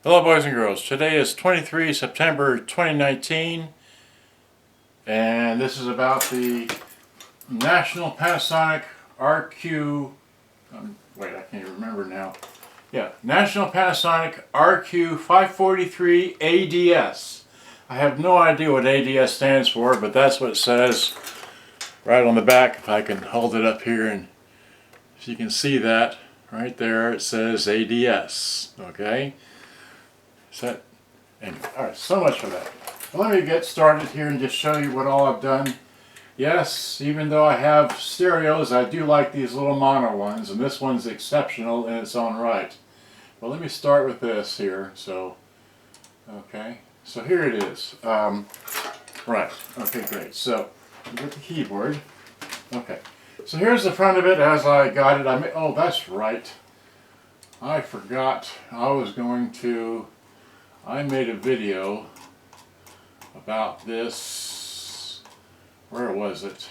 Hello boys and girls, today is 23 September 2019 and this is about the National Panasonic RQ, wait I can't even remember now, National Panasonic RQ-543ADS. I have no idea what ADS stands for, but that's what it says right on the back. If I can hold it up here and if you can see that right there, it says ADS, okay? Alright, so much for that. Well, let me get started here and just show you what all I've done. Yes, even though I have stereos, I do like these little mono ones, and this one's exceptional in its own right. Well, let me start with this here. So, okay, so here it is. Right, okay, great. So, get the keyboard. Okay, so here's the front of it as I got it. Oh, that's right. I forgot I made a video about this. Where was it?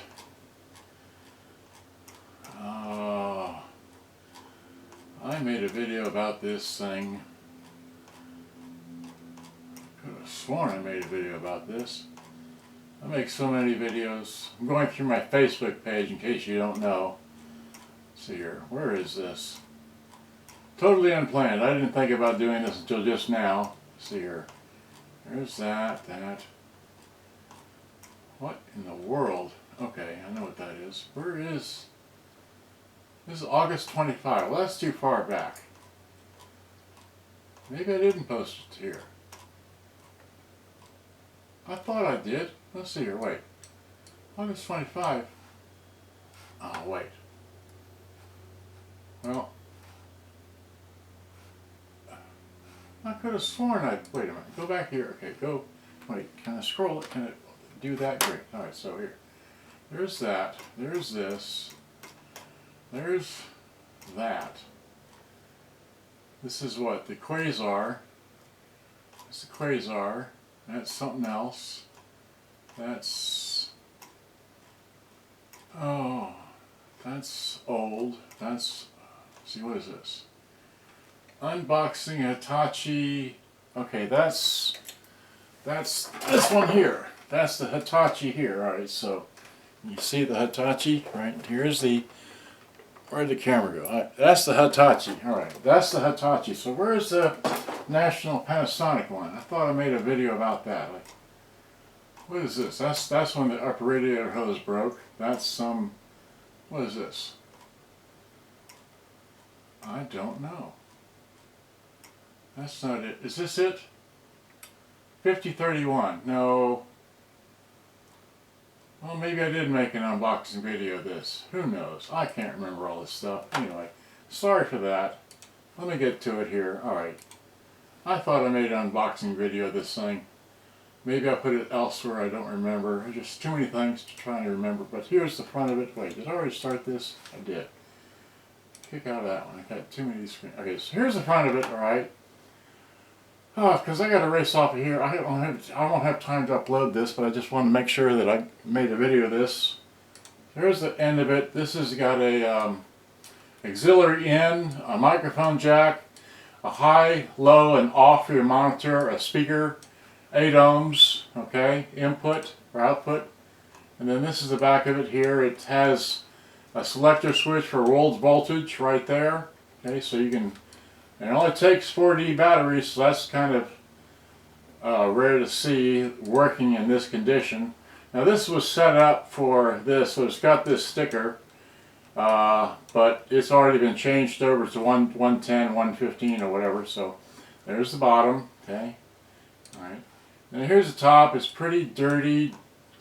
I made a video about this thing. Could have sworn I made a video about this. I make so many videos. I'm going through my Facebook page in case you don't know. Let's see here. Where is this? Totally unplanned. I didn't think about doing this until just now. See here. There's that. What in the world? Okay, I know what that is. Where is... This is August 25. Well, that's too far back. Maybe I didn't post it here. I thought I did. Let's see here. Wait. August 25. Oh, wait. Well... I could have sworn wait a minute, go back here, okay, wait, can I scroll it, can it do that? Great, alright, so here, there's that, there's this, there's that. This is what, the Quasar, it's the Quasar, that's something else, that's, oh, that's old, that's, see what is this? Unboxing Hitachi. Okay, that's this one here. That's the Hitachi here. Alright, so you see the Hitachi, right? Here's where'd the camera go? Right, that's the Hitachi. Alright, that's the Hitachi. So where's the National Panasonic one? I thought I made a video about that. Like, what is this? That's when the upper radiator hose broke. That's some, what is this? I don't know. That's not it. Is this it? 5031. No. Well, maybe I did make an unboxing video of this. Who knows? I can't remember all this stuff. Anyway, sorry for that. Let me get to it here. Alright. I thought I made an unboxing video of this thing. Maybe I put it elsewhere. I don't remember. There's just too many things to try and remember. But here's the front of it. Wait, did I already start this? I did. Kick out of that one. I got too many screens. Okay, so here's the front of it. Alright. Oh, because I got to race off of here. I won't have time to upload this, but I just want to make sure that I made a video of this. There's the end of it. This has got a auxiliary in, a microphone jack, a high, low, and off for your monitor, a speaker, 8 ohms, okay, input or output. And then this is the back of it here. It has a selector switch for rolled voltage right there. Okay, so you can... And it only takes 4D batteries, so that's kind of rare to see working in this condition. Now this was set up for this, so it's got this sticker, but it's already been changed over to 110, 115 or whatever, so there's the bottom, okay, alright. And here's the top. It's pretty dirty,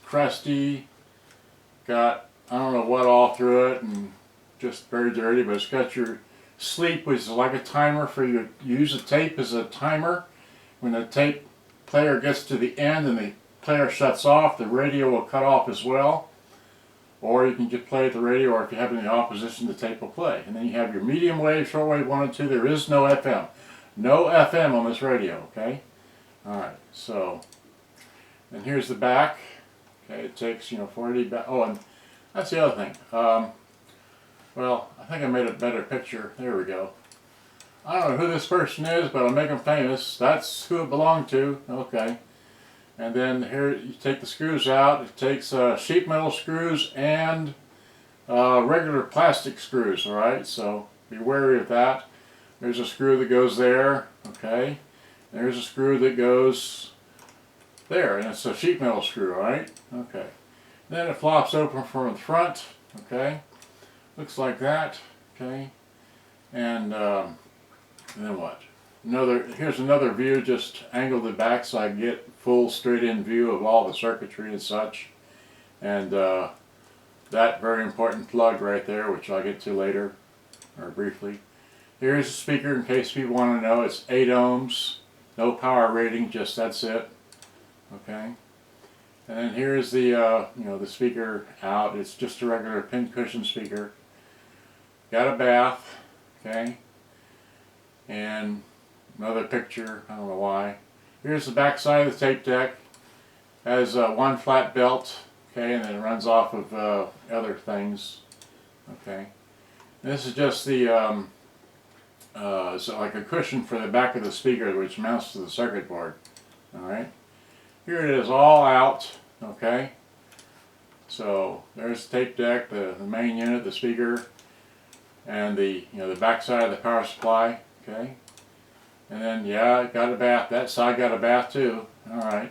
crusty, got I don't know what all through it, and just very dirty, but it's got your sleep, which is like a timer for you. You use the tape as a timer. When the tape player gets to the end and the player shuts off, the radio will cut off as well. Or you can just play the radio, or if you have it in the opposition, the tape will play. And then you have your medium wave, short wave 1 and 2. There is no FM. No FM on this radio, okay? Alright, so, and here's the back. Okay, it takes, 40 back. Oh, and that's the other thing. Well, I think I made a better picture. There we go. I don't know who this person is, but I'll make them famous. That's who it belonged to. Okay. And then here you take the screws out. It takes sheet metal screws and regular plastic screws. All right, so be wary of that. There's a screw that goes there. Okay. There's a screw that goes there, and it's a sheet metal screw. All right. Okay. Then it flops open from the front. Okay. Looks like that. Okay. And then what? Here's another view, just angled it back so I can get full straight-in view of all the circuitry and such. And that very important plug right there, which I'll get to later, or briefly. Here's the speaker in case people want to know. It's 8 ohms, no power rating, just that's it. Okay. And then here's the the speaker out. It's just a regular pincushion speaker. Got a bath. Okay. And another picture, I don't know why. Here's the back side of the tape deck. Has one flat belt, okay, and then it runs off of other things, okay. And this is just the, it's like a cushion for the back of the speaker, which mounts to the circuit board, alright. Here it is all out, okay. So there's the tape deck, the main unit, the speaker, and the the back side of the power supply. Okay, and then yeah, it got a bath. That side got a bath too. All right,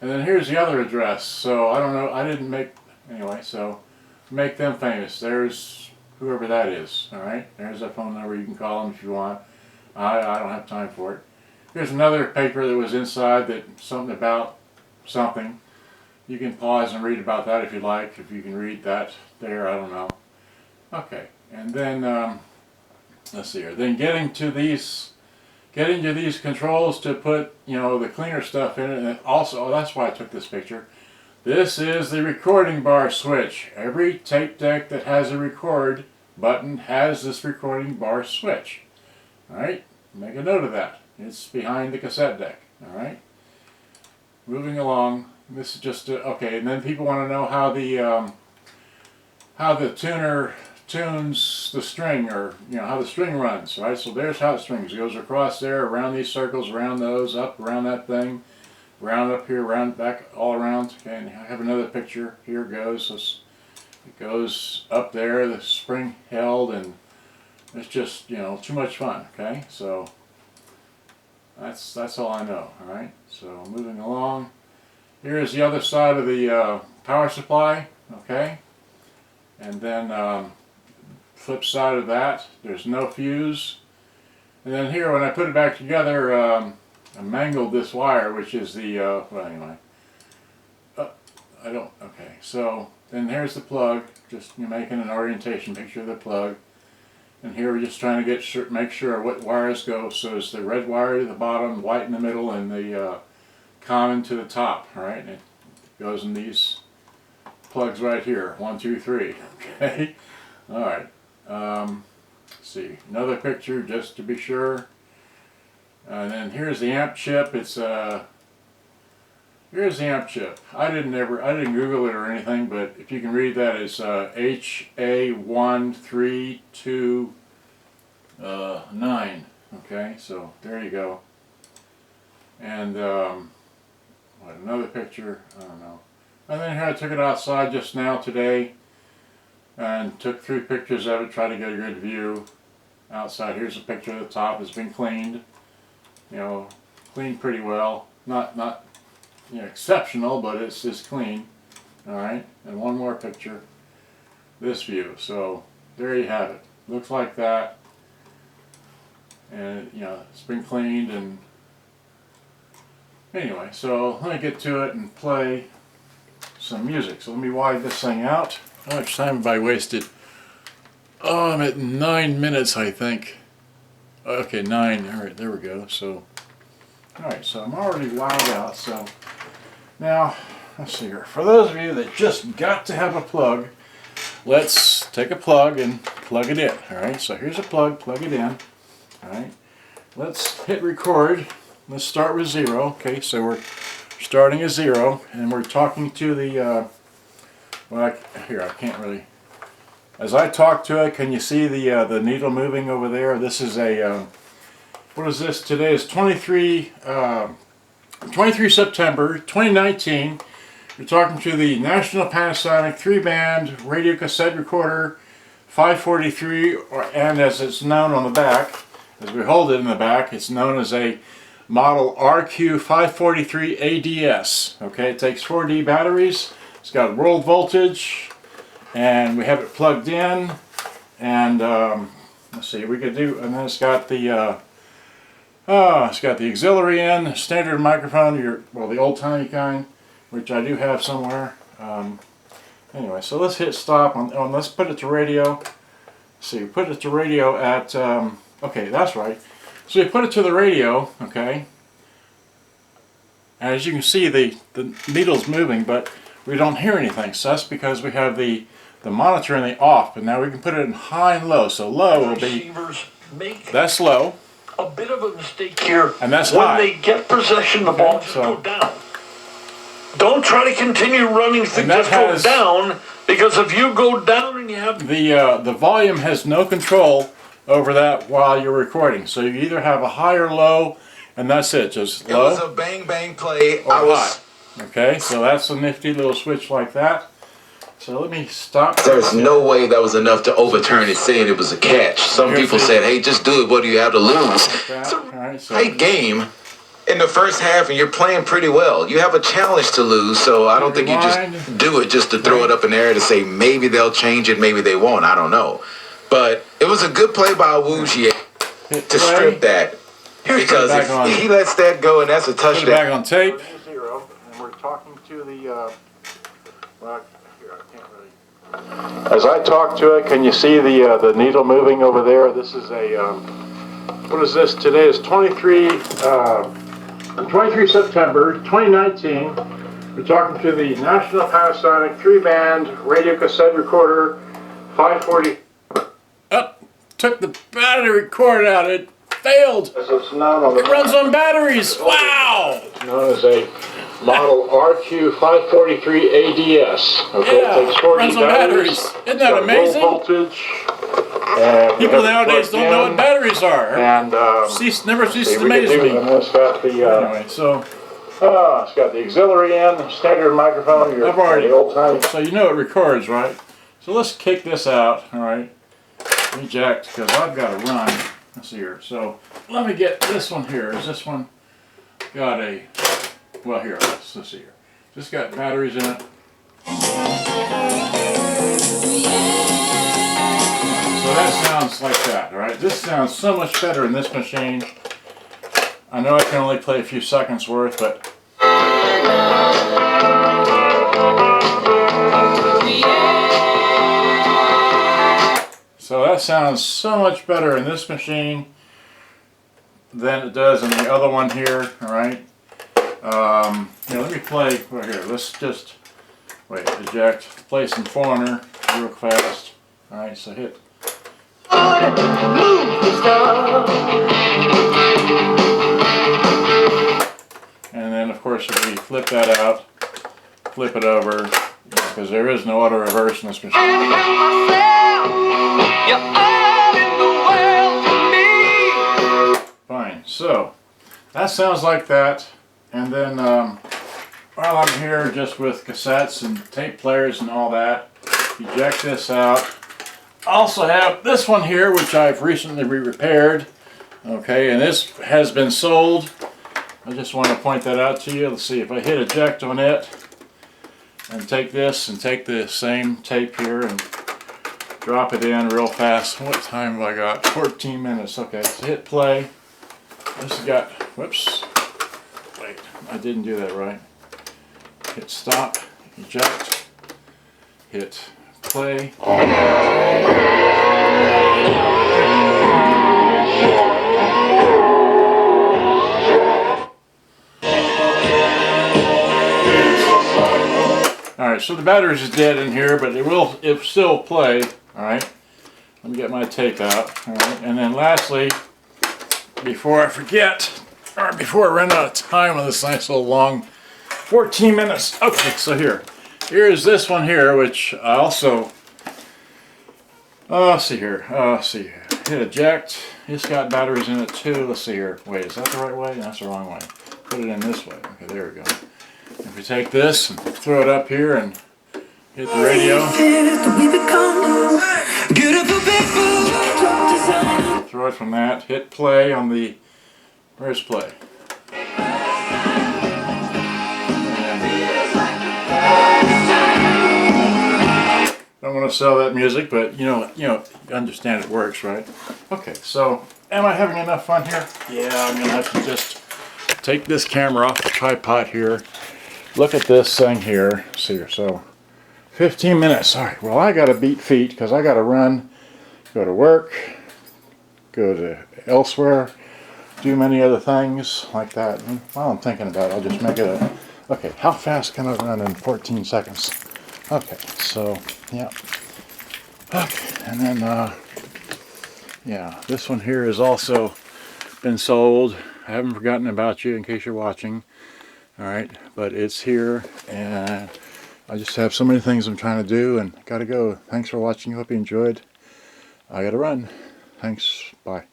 and then here's the other address. So I don't know. I didn't make anyway. So make them famous. There's whoever that is. All right, there's a phone number. You can call them if you want. I don't have time for it. Here's another paper that was inside that something about something. You can pause and read about that if you like. If you can read that there, I don't know. Okay, and then. Let's see here. Then getting to these controls to put the cleaner stuff in it, and also that's why I took this picture. This is the recording bar switch. Every tape deck that has a record button has this recording bar switch. All right, make a note of that. It's behind the cassette deck. All right. Moving along. This is just okay. And then people want to know how the tuner tunes the string, or how the string runs, right? So there's how it strings. It goes across there, around these circles, around those, up around that thing, round up here, round back, all around. Okay, and I have another picture. Here it goes. It goes up there, the spring held, and it's just too much fun. Okay, so that's all I know. All right, so moving along. Here's the other side of the power supply. Okay, and then flip side of that, there's no fuse. And then here, when I put it back together, I mangled this wire, which is the, well anyway, okay, so then here's the plug, just making an orientation picture of the plug. And here we're just trying to make sure what wires go. So it's the red wire to the bottom, white in the middle, and the common to the top, alright? And it goes in these plugs right here, 1, 2, 3, okay? Alright. Let's see, another picture just to be sure. And then here's the amp chip. It's here's the amp chip. I didn't Google it or anything, but if you can read that, it's HA1329. Okay, so there you go. And what, another picture? I don't know. And then here I took it outside just now today, and took 3 pictures of it, tried to get a good view outside. Here's a picture of the top. It's been cleaned, cleaned pretty well. Not exceptional, but it's clean. All right, and one more picture. This view. So there you have it. Looks like that, and it's been cleaned. And anyway, so let me get to it and play some music. So let me widen this thing out. How much time have I wasted? Oh, I'm at 9 minutes, I think. Okay, 9. All right, there we go. So, all right, so I'm already wired out. So now, let's see here. For those of you that just got to have a plug, let's take a plug and plug it in. All right, so here's a plug. Plug it in. All right, let's hit record. Let's start with 0. Okay, so we're starting at 0, and we're talking to the. Well, here I can't really. As I talk to it, can you see the needle moving over there? This is a what is this? Today is 23 September 2019. You're talking to the National Panasonic 3-band radio cassette recorder 543, and as it's known on the back, as we hold it in the back, it's known as a model RQ-543ADS. Okay, it takes 4D batteries. It's got world voltage, and we have it plugged in. And let's see, we could do, and then it's got the auxiliary in, standard microphone, well, the old-timey kind, which I do have somewhere. Anyway, so let's hit stop on let's put it to radio. So you put it to radio at, okay, that's right. So you put it to the radio, okay, and as you can see the needle's moving, but we don't hear anything. So that's because we have the monitor in the off, and now we can put it in high and low. So low will be, that's low. A bit of a mistake here, and that's when high. they get possession, the ball just go down. Don't try to continue running things, just go down, because if you go down and you have... The volume has no control over that while you're recording. So you either have a high or low, and that's it, just low. It was a bang bang play. Or high. Okay, so that's a nifty little switch like that. So let me stop. There's no way that was enough to overturn it saying it was a catch. Some people said, hey, just do it. What do you have to lose? It's a tight game in the first half, and you're playing pretty well. You have a challenge to lose, so I don't think you just do it just to throw it up in the air to say maybe they'll change it, maybe they won't. I don't know. But it was a good play by Awuzie to strip that. Because if he lets that go, and that's a touchdown. Put it back on tape. And we're talking to the... As I talk to it, can you see the needle moving over there? This is a, what is this? Today is 23 September 2019. We're talking to the National Panasonic 3-band radio cassette recorder 540. Oh, took the battery cord out. It failed. It runs on batteries. Wow! It's known as a model RQ-543ADS. Okay, yeah, it takes 40 runs on batteries. Isn't that amazing? Low voltage. And people nowadays don't know what batteries are. And never ceases to amaze me. And it's got the anyway, so it's got the auxiliary in, standard microphone. I've already. The old time. So you know it records, right? So let's kick this out. All right, eject, because I've got to run. Let's see here. So let me get this one here. Is this one got a? Well, here, let's see here. Just got batteries in it. So that sounds like that, all right? This sounds so much better in this machine. I know I can only play a few seconds worth, but... So that sounds so much better in this machine than it does in the other one here, all right? Let me play right here. Let's just wait, eject, play some Foreigner real fast. Alright, so hit. And then of course if we flip that out, flip it over, because there is no auto reverse in this machine. Fine, so that sounds like that. And then while I'm here just with cassettes and tape players and all that, eject this out. I also have this one here, which I've recently repaired. Okay, and this has been sold. I just want to point that out to you. Let's see if I hit eject on it and take this and take the same tape here and drop it in real fast. What time have I got? 14 minutes. Okay, so hit play. This has got, whoops. Wait, I didn't do that right. Hit stop, eject, hit play. Alright, so the batteries is dead in here, but it'll still play. Alright, let me get my tape out. Alright, and then lastly, before I forget, or before I run out of time on this nice little long 14 minutes. Okay, so here's this one here, which I also, see here, hit eject, it's got batteries in it too. Let's see here. Wait, is that the right way? That's the wrong way. Put it in this way. Okay, there we go. If we take this and throw it up here and hit the radio. Throw it from that. Hit play on the... Where's play? Don't want to sell that music, but you understand it works, right? Okay, so am I having enough fun here? Yeah, I'm gonna have to just take this camera off the tripod here. Look at this thing here. See here, so 15 minutes. All right, well, I gotta beat feet because I gotta run, go to work, go to elsewhere, do many other things like that. And while I'm thinking about it, I'll just make it a... Okay, how fast can I run in 14 seconds? Okay, so, yeah. Okay, and then, yeah, this one here has also been sold. I haven't forgotten about you in case you're watching. Alright, but it's here, and I just have so many things I'm trying to do, and gotta go. Thanks for watching. Hope you enjoyed. I gotta run. Thanks. Bye.